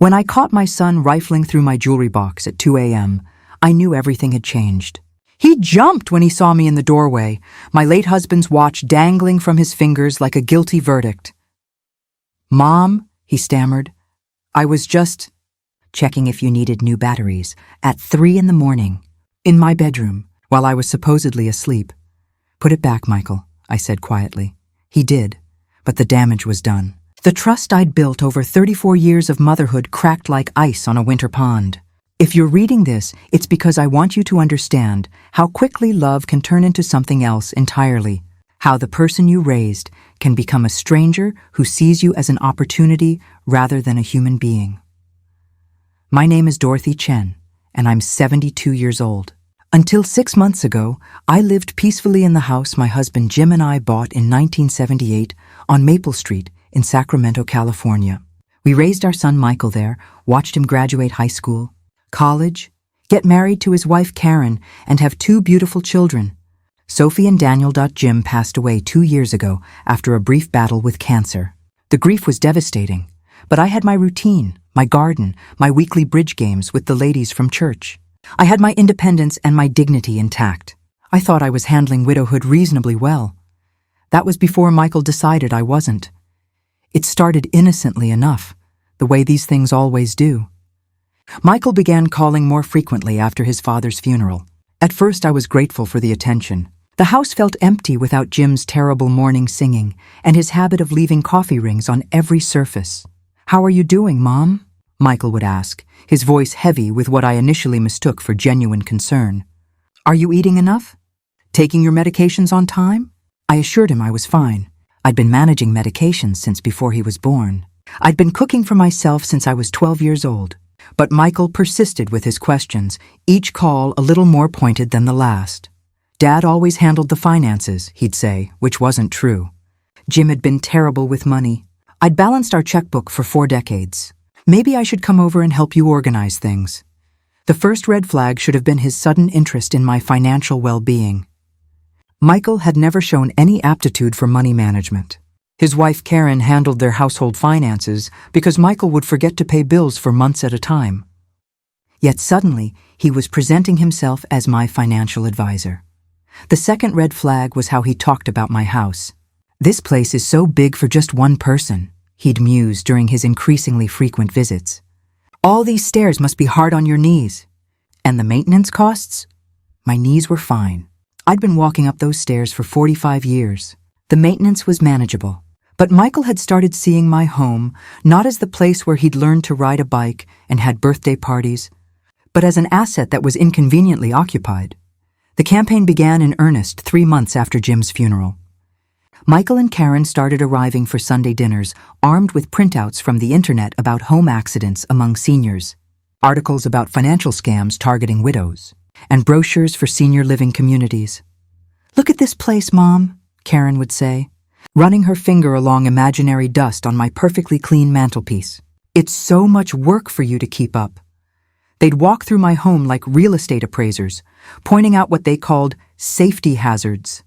When I caught my son rifling through my jewelry box at 2 a.m., I knew everything had changed. He jumped when he saw me in the doorway, my late husband's watch dangling from his fingers like a guilty verdict. "Mom," he stammered, "I was just checking if you needed new batteries at 3 in the morning, in my bedroom, while I was supposedly asleep." "Put it back, Michael," I said quietly. He did, but the damage was done. The trust I'd built over 34 years of motherhood cracked like ice on a winter pond. If you're reading this, it's because I want you to understand how quickly love can turn into something else entirely, how the person you raised can become a stranger who sees you as an opportunity rather than a human being. My name is Dorothy Chen, and I'm 72 years old. Until 6 months ago, I lived peacefully in the house my husband Jim and I bought in 1978 on Maple Street in Sacramento, California. We raised our son Michael there, watched him graduate high school, college, get married to his wife Karen, and have 2 beautiful children. Sophie and Daniel. Jim passed away 2 years ago after a brief battle with cancer. The grief was devastating, but I had my routine, my garden, my weekly bridge games with the ladies from church. I had my independence and my dignity intact. I thought I was handling widowhood reasonably well. That was before Michael decided I wasn't. It started innocently enough, the way these things always do. Michael began calling more frequently after his father's funeral. At first I was grateful for the attention. The house felt empty without Jim's terrible morning singing and his habit of leaving coffee rings on every surface. "How are you doing, Mom?" Michael would ask, his voice heavy with what I initially mistook for genuine concern. "Are you eating enough? Taking your medications on time?" I assured him I was fine. I'd been managing medications since before he was born. I'd been cooking for myself since I was 12 years old. But Michael persisted with his questions, each call a little more pointed than the last. "Dad always handled the finances," he'd say, which wasn't true. Jim had been terrible with money. I'd balanced our checkbook for 4 decades. "Maybe I should come over and help you organize things." The first red flag should have been his sudden interest in my financial well-being. Michael had never shown any aptitude for money management. His wife Karen handled their household finances because Michael would forget to pay bills for months at a time. Yet suddenly, he was presenting himself as my financial advisor. The second red flag was how he talked about my house. "This place is so big for just one person," he'd muse during his increasingly frequent visits. "All these stairs must be hard on your knees. And the maintenance costs?" My knees were fine. I'd been walking up those stairs for 45 years. The maintenance was manageable. But Michael had started seeing my home not as the place where he'd learned to ride a bike and had birthday parties, but as an asset that was inconveniently occupied. The campaign began in earnest 3 months after Jim's funeral. Michael and Karen started arriving for Sunday dinners, armed with printouts from the internet about home accidents among seniors, articles about financial scams targeting widows, and brochures for senior living communities. "Look at this place, Mom," Karen would say, running her finger along imaginary dust on my perfectly clean mantelpiece. "It's so much work for you to keep up." They'd walk through my home like real estate appraisers, pointing out what they called safety hazards.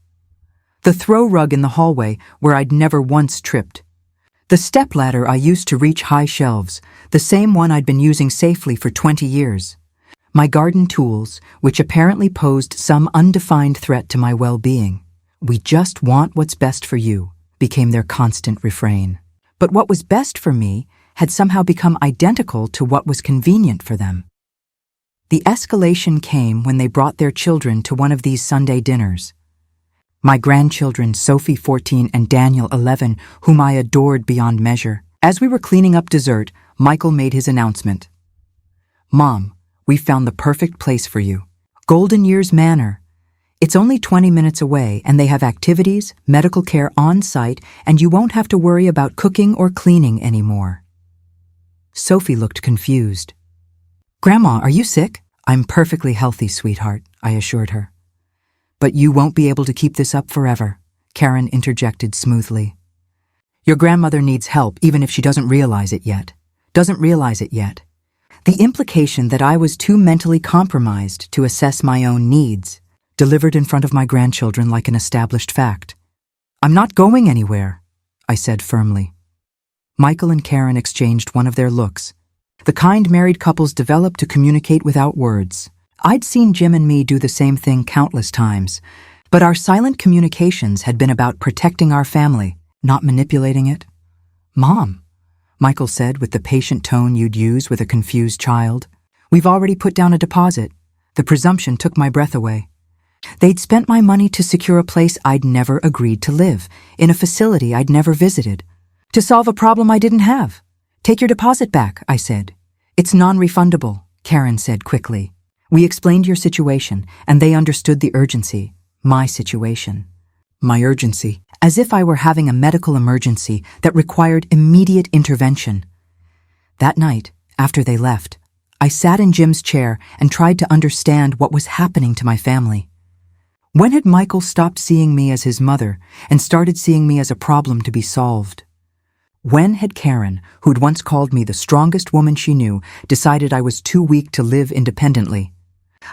The throw rug in the hallway where I'd never once tripped. The stepladder I used to reach high shelves, the same one I'd been using safely for 20 years. My garden tools, which apparently posed some undefined threat to my well-being. "We just want what's best for you," became their constant refrain. But what was best for me had somehow become identical to what was convenient for them. The escalation came when they brought their children to one of these Sunday dinners. My grandchildren, Sophie, 14, and Daniel, 11, whom I adored beyond measure. As we were cleaning up dessert, Michael made his announcement. "Mom, we found the perfect place for you. Golden Years Manor. It's only 20 minutes away, and they have activities, medical care on site, and you won't have to worry about cooking or cleaning anymore." Sophie looked confused. "Grandma, are you sick?" "I'm perfectly healthy, sweetheart," I assured her. "But you won't be able to keep this up forever," Karen interjected smoothly. "Your grandmother needs help even if she doesn't realize it yet. The implication that I was too mentally compromised to assess my own needs, delivered in front of my grandchildren like an established fact. "I'm not going anywhere," I said firmly. Michael and Karen exchanged one of their looks. The kind married couples develop to communicate without words. I'd seen Jim and me do the same thing countless times, but our silent communications had been about protecting our family, not manipulating it. "Mom," Michael said with the patient tone you'd use with a confused child, "we've already put down a deposit." The presumption took my breath away. They'd spent my money to secure a place I'd never agreed to live, in a facility I'd never visited, to solve a problem I didn't have. "Take your deposit back," I said. "It's non-refundable," Karen said quickly. "We explained your situation, and they understood the urgency. My situation. My urgency. As if I were having a medical emergency that required immediate intervention." That night, after they left, I sat in Jim's chair and tried to understand what was happening to my family. When had Michael stopped seeing me as his mother and started seeing me as a problem to be solved? When had Karen, who'd once called me the strongest woman she knew, decided I was too weak to live independently?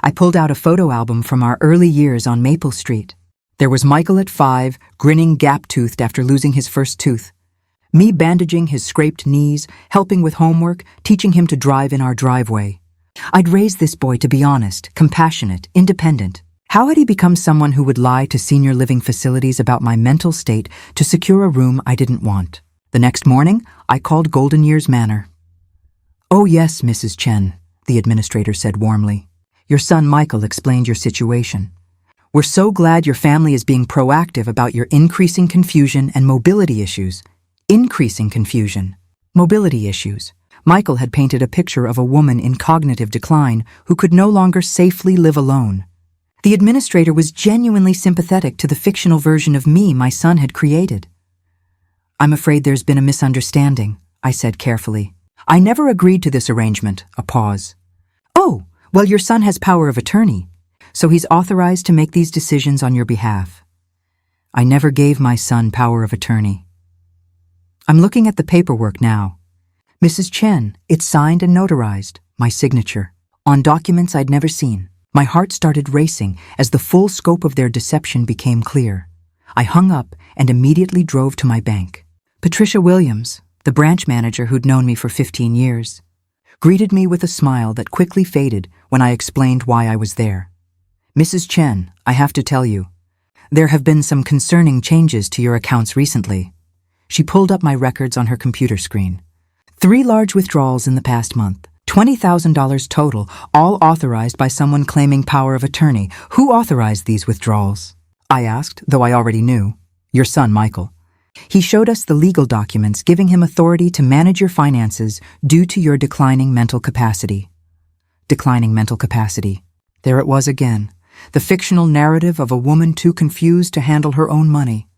I pulled out a photo album from our early years on Maple Street. There was Michael at 5, grinning gap-toothed after losing his first tooth. Me bandaging his scraped knees, helping with homework, teaching him to drive in our driveway. I'd raised this boy to be honest, compassionate, independent. How had he become someone who would lie to senior living facilities about my mental state to secure a room I didn't want? The next morning, I called Golden Years Manor. "Oh yes, Mrs. Chen," the administrator said warmly. "Your son Michael explained your situation. We're so glad your family is being proactive about your increasing confusion and mobility issues." Increasing confusion. Mobility issues. Michael had painted a picture of a woman in cognitive decline who could no longer safely live alone. The administrator was genuinely sympathetic to the fictional version of me my son had created. "I'm afraid there's been a misunderstanding," I said carefully. "I never agreed to this arrangement." A pause. "Oh, well, your son has power of attorney, so he's authorized to make these decisions on your behalf." I never gave my son power of attorney. I'm looking at the paperwork now. "Mrs. Chen, it's signed and notarized," my signature, on documents I'd never seen. My heart started racing as the full scope of their deception became clear. I hung up and immediately drove to my bank. Patricia Williams, the branch manager who'd known me for 15 years, greeted me with a smile that quickly faded when I explained why I was there. "Mrs. Chen, I have to tell you, there have been some concerning changes to your accounts recently." She pulled up my records on her computer screen. 3 large withdrawals in the past month. $20,000 total, all authorized by someone claiming power of attorney. "Who authorized these withdrawals?" I asked, though I already knew. "Your son, Michael. He showed us the legal documents giving him authority to manage your finances due to your declining mental capacity." Declining mental capacity. There it was again, the fictional narrative of a woman too confused to handle her own money,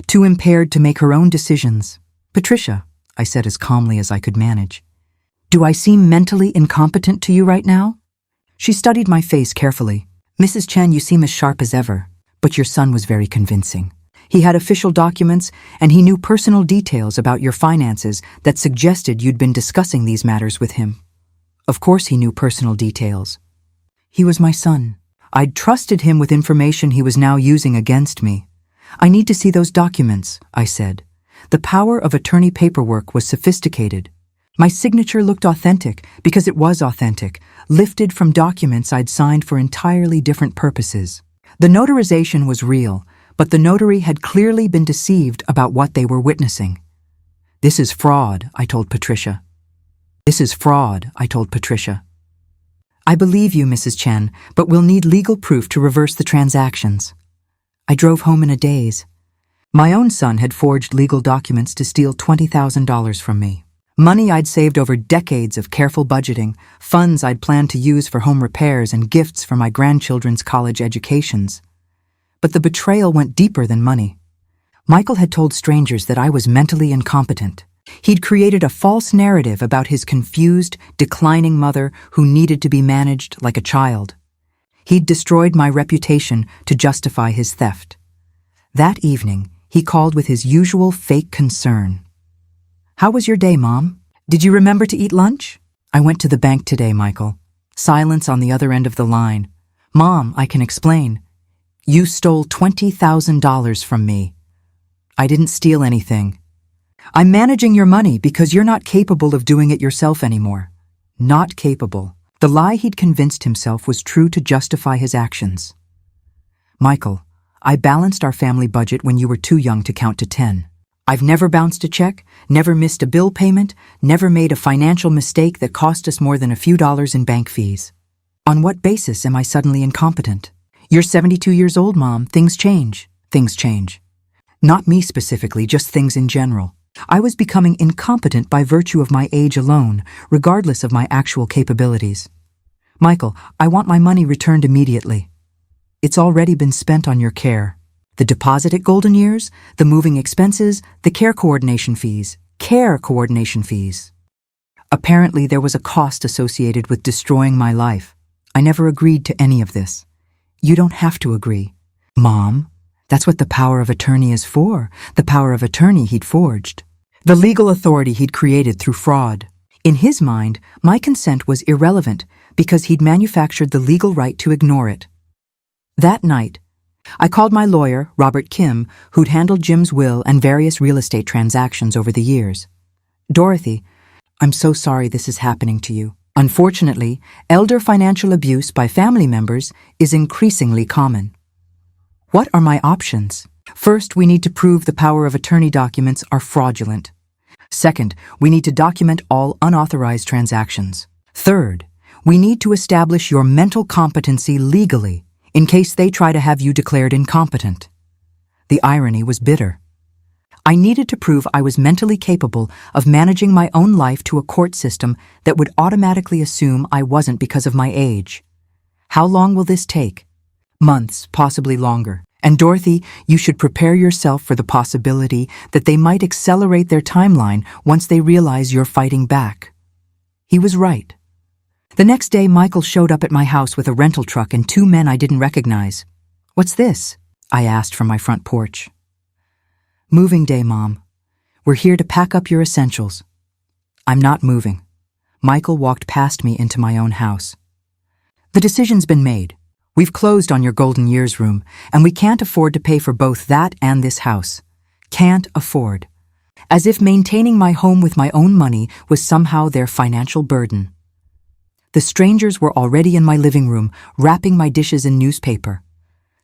too impaired to make her own decisions. "Patricia," I said as calmly as I could manage, "do I seem mentally incompetent to you right now?" She studied my face carefully. "Mrs. Chen, you seem as sharp as ever, but your son was very convincing. He had official documents, and he knew personal details about your finances that suggested you'd been discussing these matters with him." Of course he knew personal details. He was my son. I'd trusted him with information he was now using against me. "I need to see those documents," I said. The power of attorney paperwork was sophisticated. My signature looked authentic because it was authentic, lifted from documents I'd signed for entirely different purposes. The notarization was real, but the notary had clearly been deceived about what they were witnessing. "This is fraud," I told Patricia. "This is fraud," I told Patricia. "I believe you, Mrs. Chen, but we'll need legal proof to reverse the transactions." I drove home in a daze. My own son had forged legal documents to steal $20,000 from me. Money I'd saved over decades of careful budgeting, funds I'd planned to use for home repairs and gifts for my grandchildren's college educations. But the betrayal went deeper than money. Michael had told strangers that I was mentally incompetent. He'd created a false narrative about his confused, declining mother who needed to be managed like a child. He'd destroyed my reputation to justify his theft. That evening, he called with his usual fake concern. "How was your day, Mom? Did you remember to eat lunch?" "I went to the bank today, Michael." Silence on the other end of the line. "Mom, I can explain. You stole $20,000 from me." "I didn't steal anything." "I'm managing your money because you're not capable of doing it yourself anymore." Not capable. The lie he'd convinced himself was true to justify his actions. Michael, I balanced our family budget when you were too young to count to 10. I've never bounced a check, never missed a bill payment, never made a financial mistake that cost us more than a few dollars in bank fees. On what basis am I suddenly incompetent? You're 72 years old, Mom. Things change. Things change. Not me specifically, just things in general. I was becoming incompetent by virtue of my age alone, regardless of my actual capabilities. Michael, I want my money returned immediately. It's already been spent on your care. The deposit at Golden Years, the moving expenses, the care coordination fees. Apparently there was a cost associated with destroying my life. I never agreed to any of this. You don't have to agree. Mom, that's what the power of attorney is for, the power of attorney he'd forged. The legal authority he'd created through fraud. In his mind, my consent was irrelevant because he'd manufactured the legal right to ignore it. That night, I called my lawyer, Robert Kim, who'd handled Jim's will and various real estate transactions over the years. Dorothy, I'm so sorry this is happening to you. Unfortunately, elder financial abuse by family members is increasingly common. What are my options? First, we need to prove the power of attorney documents are fraudulent. Second, we need to document all unauthorized transactions. Third, we need to establish your mental competency legally in case they try to have you declared incompetent. The irony was bitter. I needed to prove I was mentally capable of managing my own life to a court system that would automatically assume I wasn't because of my age. How long will this take? Months, possibly longer. And Dorothy, you should prepare yourself for the possibility that they might accelerate their timeline once they realize you're fighting back. He was right. The next day, Michael showed up at my house with a rental truck and 2 men I didn't recognize. What's this? I asked from my front porch. Moving day, Mom. We're here to pack up your essentials. I'm not moving. Michael walked past me into my own house. The decision's been made. We've closed on your Golden Years room, and we can't afford to pay for both that and this house. Can't afford. As if maintaining my home with my own money was somehow their financial burden. The strangers were already in my living room, wrapping my dishes in newspaper.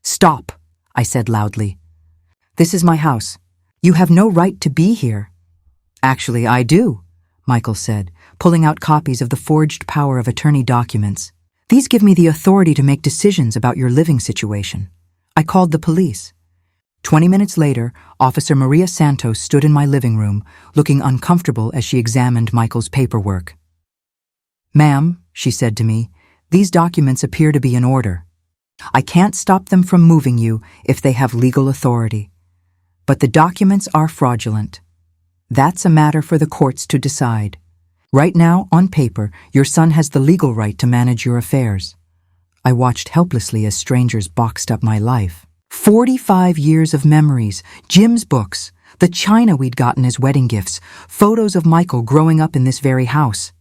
Stop, I said loudly. This is my house. You have no right to be here. Actually, I do, Michael said, pulling out copies of the forged power of attorney documents. These give me the authority to make decisions about your living situation. I called the police. 20 minutes later, Officer Maria Santos stood in my living room, looking uncomfortable as she examined Michael's paperwork. Ma'am, she said to me, these documents appear to be in order. I can't stop them from moving you if they have legal authority. But the documents are fraudulent. That's a matter for the courts to decide. Right now, on paper, your son has the legal right to manage your affairs. I watched helplessly as strangers boxed up my life. 45 years of memories, Jim's books, the china we'd gotten as wedding gifts, photos of Michael growing up in this very house.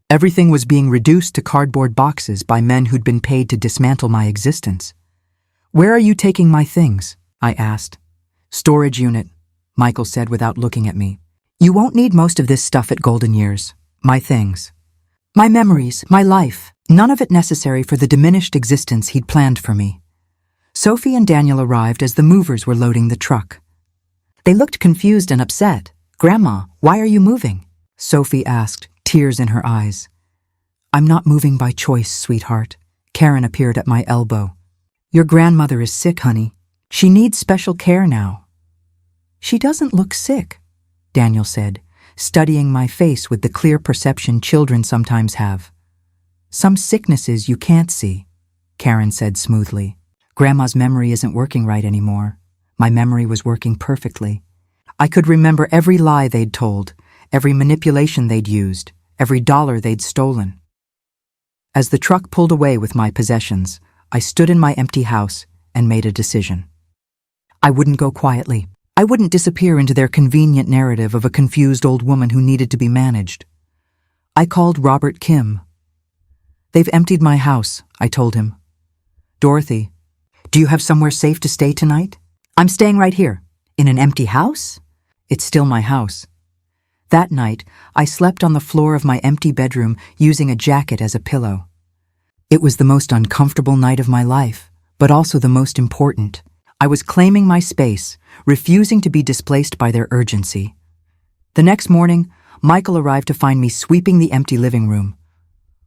Everything was being reduced to cardboard boxes by men who'd been paid to dismantle my existence. Where are you taking my things? I asked. Storage unit, Michael said without looking at me. You won't need most of this stuff at Golden Years. My things. My memories, my life, none of it necessary for the diminished existence he'd planned for me. Sophie and Daniel arrived as the movers were loading the truck. They looked confused and upset. Grandma, why are you moving? Sophie asked, tears in her eyes. I'm not moving by choice, sweetheart. Karen appeared at my elbow. Your grandmother is sick, honey. She needs special care now. She doesn't look sick, Daniel said, studying my face with the clear perception children sometimes have. Some sicknesses you can't see, Karen said smoothly. Grandma's memory isn't working right anymore. My memory was working perfectly. I could remember every lie they'd told, every manipulation they'd used, every dollar they'd stolen. As the truck pulled away with my possessions, I stood in my empty house and made a decision. I wouldn't go quietly. I wouldn't disappear into their convenient narrative of a confused old woman who needed to be managed. I called Robert Kim. They've emptied my house, I told him. Dorothy, do you have somewhere safe to stay tonight? I'm staying right here. In an empty house? It's still my house. That night, I slept on the floor of my empty bedroom using a jacket as a pillow. It was the most uncomfortable night of my life, but also the most important. I was claiming my space, refusing to be displaced by their urgency. The next morning, Michael arrived to find me sweeping the empty living room.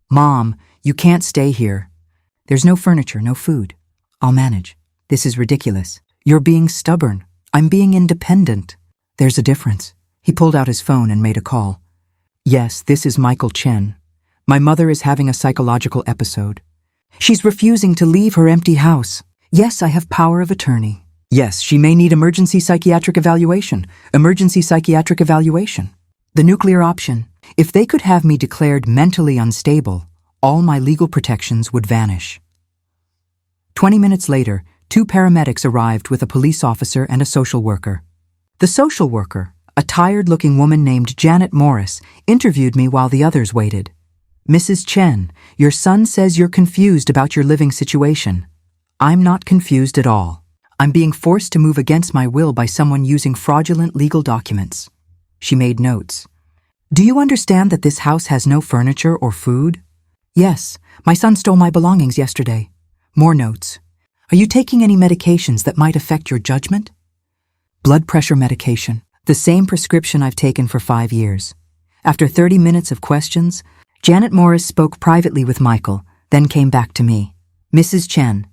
"Mom, you can't stay here. There's no furniture, no food. I'll manage. This is ridiculous. You're being stubborn. I'm being independent." "There's a difference." He pulled out his phone and made a call. "Yes, this is Michael Chen. My mother is having a psychological episode. She's refusing to leave her empty house. Yes, I have power of attorney. Yes, she may need emergency psychiatric evaluation. Emergency psychiatric evaluation. The nuclear option. If they could have me declared mentally unstable, all my legal protections would vanish." 20 minutes later, 2 paramedics arrived with a police officer and a social worker. The social worker, a tired-looking woman named Janet Morris, interviewed me while the others waited. "Mrs. Chen, your son says you're confused about your living situation. I'm not confused at all. I'm being forced to move against my will by someone using fraudulent legal documents." She made notes. "Do you understand that this house has no furniture or food?" "Yes, my son stole my belongings yesterday." More notes. "Are you taking any medications that might affect your judgment?" "Blood pressure medication. The same prescription I've taken for 5 years." After 30 minutes of questions, Janet Morris spoke privately with Michael, then came back to me. "Mrs. Chen,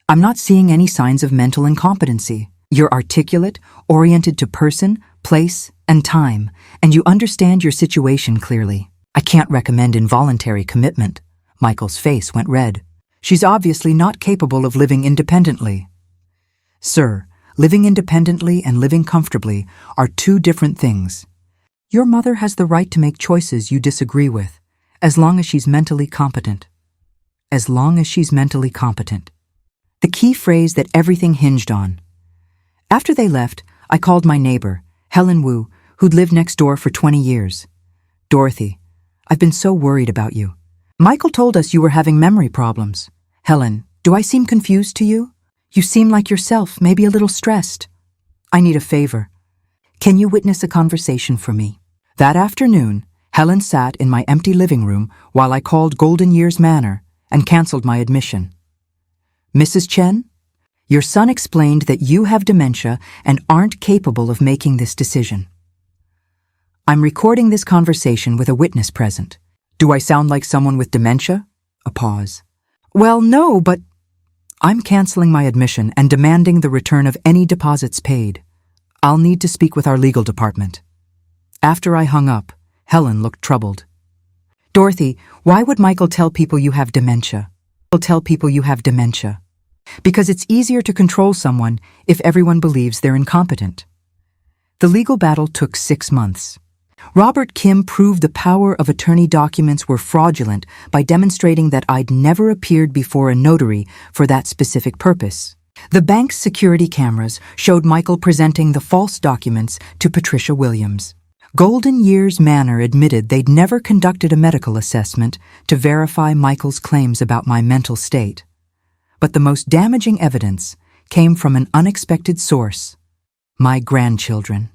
I'm not seeing any signs of mental incompetency. You're articulate, oriented to person, place, and time, and you understand your situation clearly. I can't recommend involuntary commitment." Michael's face went red. "She's obviously not capable of living independently." "Sir, living independently and living comfortably are 2 different things. Your mother has the right to make choices you disagree with, as long as she's mentally competent." As long as she's mentally competent. The key phrase that everything hinged on. After they left, I called my neighbor, Helen Wu, who'd lived next door for 20 years. "Dorothy, I've been so worried about you. Michael told us you were having memory problems. Helen, do I seem confused to you? You seem like yourself, maybe a little stressed. I need a favor. Can you witness a conversation for me?" That afternoon, Helen sat in my empty living room while I called Golden Years Manor and canceled my admission. "Mrs. Chen, your son explained that you have dementia and aren't capable of making this decision. I'm recording this conversation with a witness present. Do I sound like someone with dementia?" A pause. "Well, no, but I'm canceling my admission and demanding the return of any deposits paid. I'll need to speak with our legal department." After I hung up, Helen looked troubled. "Dorothy, why would Michael tell people you have dementia?" "He'll tell people you have dementia. Because it's easier to control someone if everyone believes they're incompetent." The legal battle took 6 months. Robert Kim proved the power of attorney documents were fraudulent by demonstrating that I'd never appeared before a notary for that specific purpose. The bank's security cameras showed Michael presenting the false documents to Patricia Williams. Golden Years Manor admitted they'd never conducted a medical assessment to verify Michael's claims about my mental state. But the most damaging evidence came from an unexpected source: my grandchildren.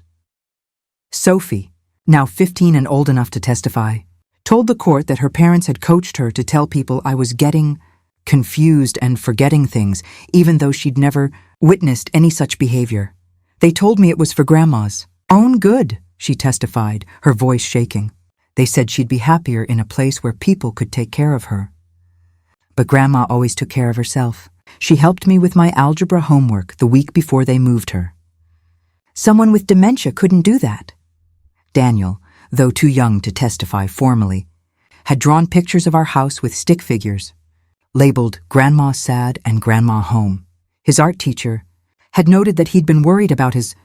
Sophie, now 15 and old enough to testify, told the court that her parents had coached her to tell people I was getting confused and forgetting things, even though she'd never witnessed any such behavior. "They told me it was for Grandma's own good," she testified, her voice shaking. "They said she'd be happier in a place where people could take care of her. But Grandma always took care of herself. She helped me with my algebra homework the week before they moved her. Someone with dementia couldn't do that." Daniel, though too young to testify formally, had drawn pictures of our house with stick figures, labeled Grandma Sad and Grandma Home. His art teacher had noted that he'd been worried about his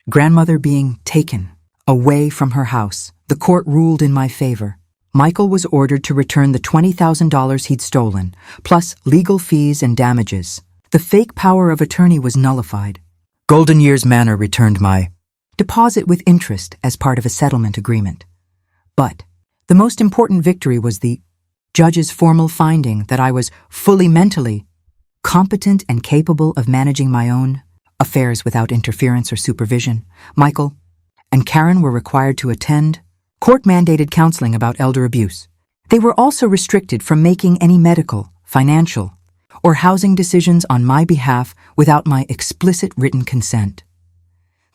grandmother being taken away from her house. The court ruled in my favor. Michael was ordered to return the $20,000 he'd stolen, plus legal fees and damages. The fake power of attorney was nullified. Golden Years Manor returned my deposit with interest as part of a settlement agreement. But the most important victory was the judge's formal finding that I was fully mentally competent and capable of managing my own affairs without interference or supervision. Michael and Karen were required to attend court-mandated counseling about elder abuse. They were also restricted from making any medical, financial, or housing decisions on my behalf without my explicit written consent.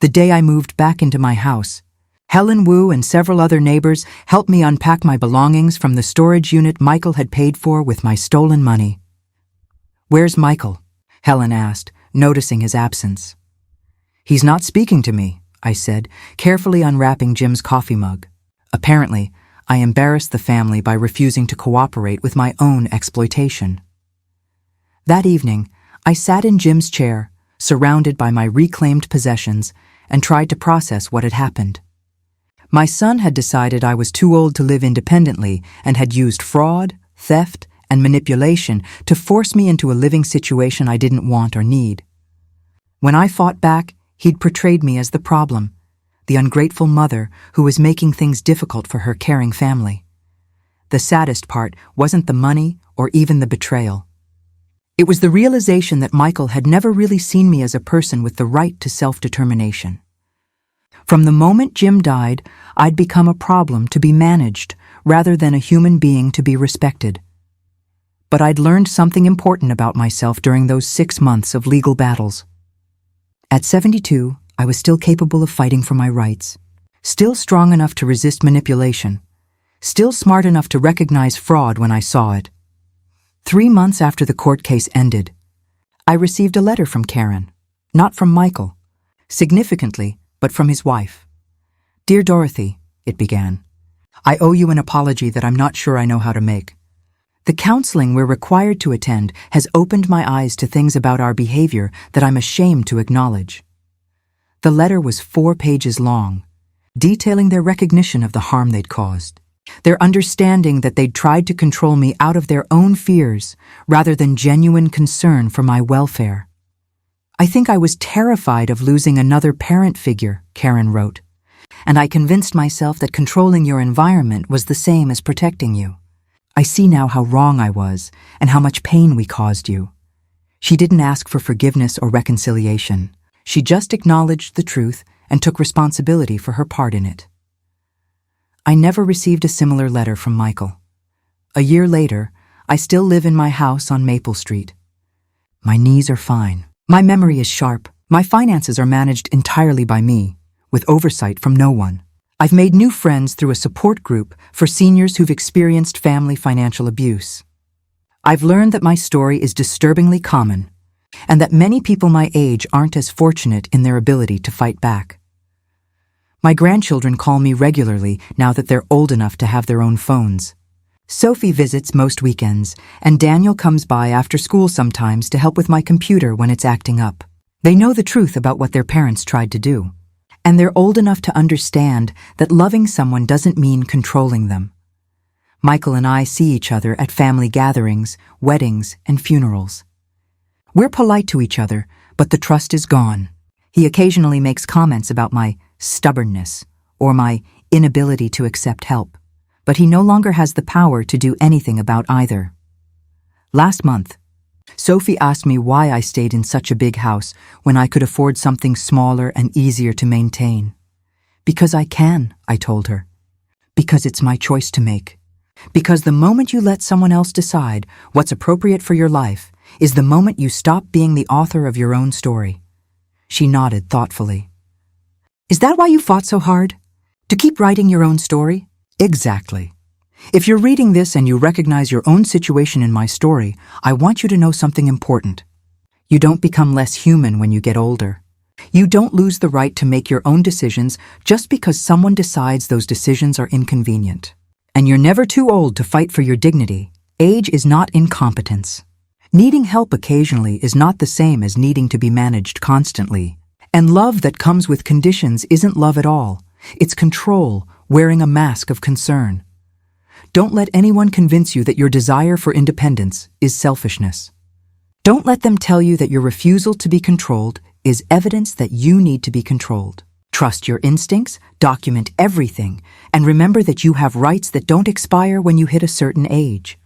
The day I moved back into my house, Helen Wu and several other neighbors helped me unpack my belongings from the storage unit Michael had paid for with my stolen money. "Where's Michael?" Helen asked, noticing his absence. "He's not speaking to me," I said, carefully unwrapping Jim's coffee mug. Apparently, I embarrassed the family by refusing to cooperate with my own exploitation. That evening, I sat in Jim's chair, surrounded by my reclaimed possessions, and tried to process what had happened. My son had decided I was too old to live independently and had used fraud, theft, and manipulation to force me into a living situation I didn't want or need. When I fought back, he'd portrayed me as the problem, the ungrateful mother who was making things difficult for her caring family. The saddest part wasn't the money or even the betrayal. It was the realization that Michael had never really seen me as a person with the right to self-determination. From the moment Jim died, I'd become a problem to be managed rather than a human being to be respected. But I'd learned something important about myself during those 6 months of legal battles. At 72, I was still capable of fighting for my rights, still strong enough to resist manipulation, still smart enough to recognize fraud when I saw it. 3 months after the court case ended, I received a letter from Karen, not from Michael, significantly, but from his wife. "Dear Dorothy," it began, "I owe you an apology that I'm not sure I know how to make. The counseling we're required to attend has opened my eyes to things about our behavior that I'm ashamed to acknowledge." The letter was 4 pages long, detailing their recognition of the harm they'd caused, their understanding that they'd tried to control me out of their own fears rather than genuine concern for my welfare. "I think I was terrified of losing another parent figure," Karen wrote, "and I convinced myself that controlling your environment was the same as protecting you. I see now how wrong I was and how much pain we caused you." She didn't ask for forgiveness or reconciliation. She just acknowledged the truth and took responsibility for her part in it. I never received a similar letter from Michael. A year later, I still live in my house on Maple Street. My knees are fine. My memory is sharp. My finances are managed entirely by me, with oversight from no one. I've made new friends through a support group for seniors who've experienced family financial abuse. I've learned that my story is disturbingly common, and that many people my age aren't as fortunate in their ability to fight back. My grandchildren call me regularly now that they're old enough to have their own phones. Sophie visits most weekends, and Daniel comes by after school sometimes to help with my computer when it's acting up. They know the truth about what their parents tried to do, and they're old enough to understand that loving someone doesn't mean controlling them. Michael and I see each other at family gatherings, weddings, and funerals. We're polite to each other, but the trust is gone. He occasionally makes comments about my stubbornness or my inability to accept help, but he no longer has the power to do anything about either. Last month, Sophie asked me why I stayed in such a big house when I could afford something smaller and easier to maintain. "Because I can," I told her. "Because it's my choice to make. Because the moment you let someone else decide what's appropriate for your life is the moment you stop being the author of your own story." She nodded thoughtfully. "Is that why you fought so hard? To keep writing your own story?" "Exactly. If you're reading this and you recognize your own situation in my story, I want you to know something important. You don't become less human when you get older. You don't lose the right to make your own decisions just because someone decides those decisions are inconvenient. And you're never too old to fight for your dignity. Age is not incompetence. Needing help occasionally is not the same as needing to be managed constantly. And love that comes with conditions isn't love at all. It's control, wearing a mask of concern. Don't let anyone convince you that your desire for independence is selfishness. Don't let them tell you that your refusal to be controlled is evidence that you need to be controlled. Trust your instincts, document everything, and remember that you have rights that don't expire when you hit a certain age.